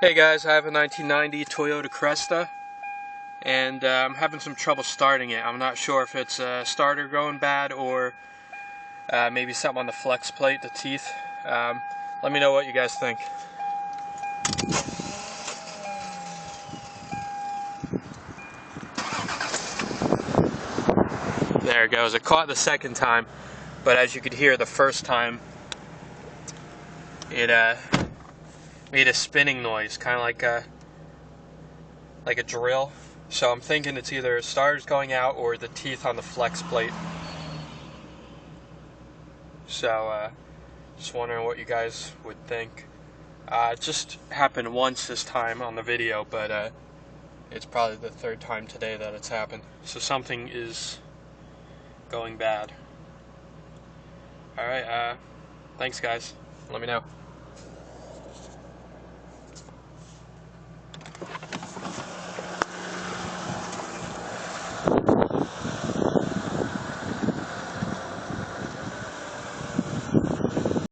Hey guys, I have a 1990 Toyota Cressida, and I'm having some trouble starting it. I'm not sure if it's a starter going bad or maybe something on the flex plate, the teeth. Let me know what you guys think. There it goes. It caught the second time, but as you could hear the first time, it made a spinning noise, kind of like a drill. So I'm thinking it's either starters going out or the teeth on the flex plate. So just wondering what you guys would think. It just happened once this time on the video, but it's probably the third time today that it's happened. So something is going bad. Alright, thanks guys. Let me know.